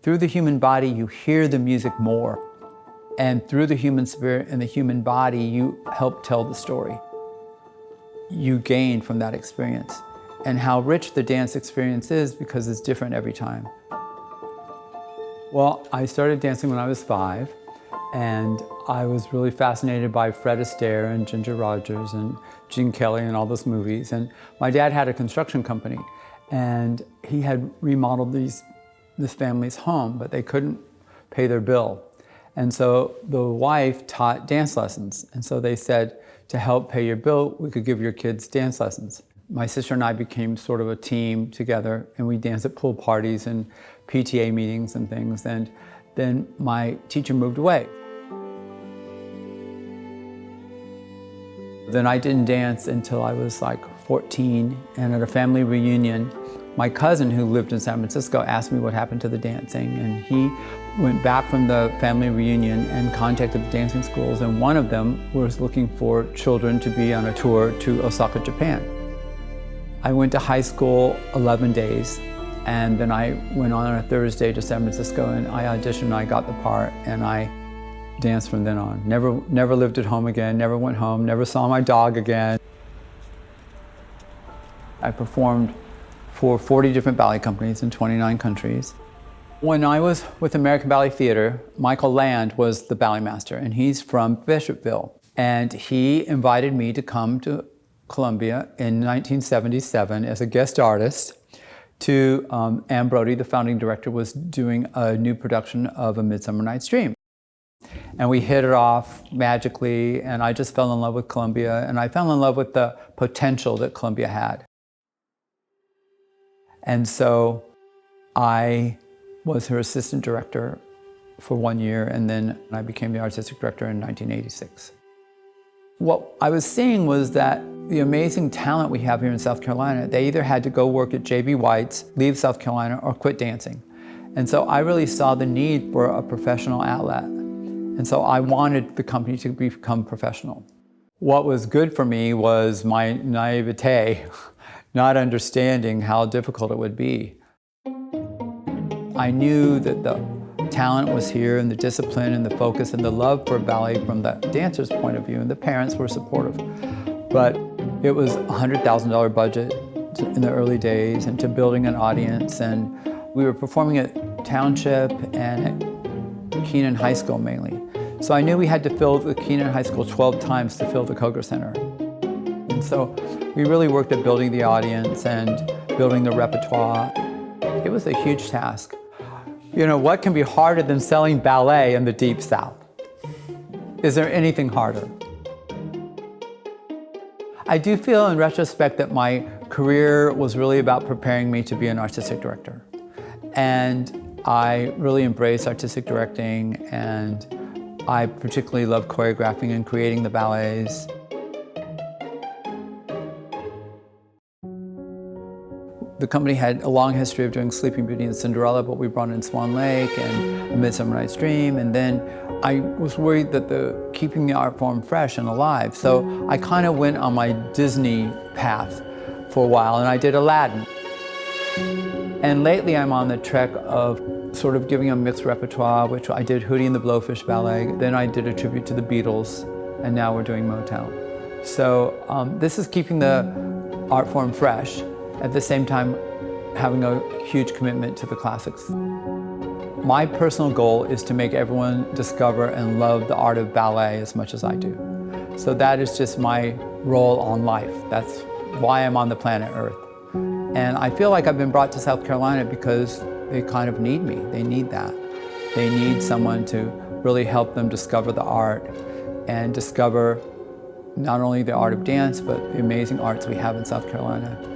Through the human body, you hear the music more. And through the human spirit and the human body, you help tell the story. You gain from that experience. And how rich the dance experience is because it's different every time. Well, I started dancing when I was 5, and I was really fascinated by Fred Astaire and Ginger Rogers and Gene Kelly and all those movies. And my dad had a construction company, and he had remodeled this family's home, but they couldn't pay their bill. And so the wife taught dance lessons. And so they said, to help pay your bill, we could give your kids dance lessons. My sister and I became sort of a team together, and we danced at pool parties and PTA meetings and things. And then my teacher moved away. Then I didn't dance until I was like 14, and at a family reunion, my cousin who lived in San Francisco asked me what happened to the dancing, and he went back from the family reunion and contacted the dancing schools, and one of them was looking for children to be on a tour to Osaka, Japan. I went to high school 11 days, and then I went on a Thursday to San Francisco, and I auditioned, and I got the part, and I danced from then on. Never lived at home again, never went home, never saw my dog again. I performed for 40 different ballet companies in 29 countries. When I was with American Ballet Theater, Michael Land was the ballet master, and he's from Bishopville. And he invited me to come to Columbia in 1977 as a guest artist to Anne Brody, the founding director, was doing a new production of A Midsummer Night's Dream. And we hit it off magically, and I just fell in love with Columbia, and I fell in love with the potential that Columbia had. And so I was her assistant director for 1 year, and then I became the artistic director in 1986. What I was seeing was that the amazing talent we have here in South Carolina, they either had to go work at J.B. White's, leave South Carolina, or quit dancing. And so I really saw the need for a professional outlet. And so I wanted the company to become professional. What was good for me was my naivete, not understanding how difficult it would be. I knew that the talent was here, and the discipline and the focus and the love for ballet from the dancer's point of view, and the parents were supportive. But it was a $100,000 budget in the early days, and to building an audience, and we were performing at Township and at Keenan High School mainly. So I knew we had to fill the Keenan High School 12 times to fill the Koger Center. And so we really worked at building the audience and building the repertoire. It was a huge task. You know, what can be harder than selling ballet in the Deep South? Is there anything harder? I do feel in retrospect that my career was really about preparing me to be an artistic director. And I really embraced artistic directing, and I particularly love choreographing and creating the ballets. The company had a long history of doing Sleeping Beauty and Cinderella, but we brought in Swan Lake and A Midsummer Night's Dream, and then I was worried that keeping the art form fresh and alive. So I kind of went on my Disney path for a while, and I did Aladdin. And lately I'm on the trek of sort of giving a mixed repertoire, which I did Hootie and the Blowfish Ballet, then I did a tribute to the Beatles, and now we're doing Motown. So this is keeping the art form fresh, at the same time having a huge commitment to the classics. My personal goal is to make everyone discover and love the art of ballet as much as I do. So that is just my role on life. That's why I'm on the planet Earth. And I feel like I've been brought to South Carolina because they kind of need me. They need that. They need someone to really help them discover the art and discover not only the art of dance, but the amazing arts we have in South Carolina.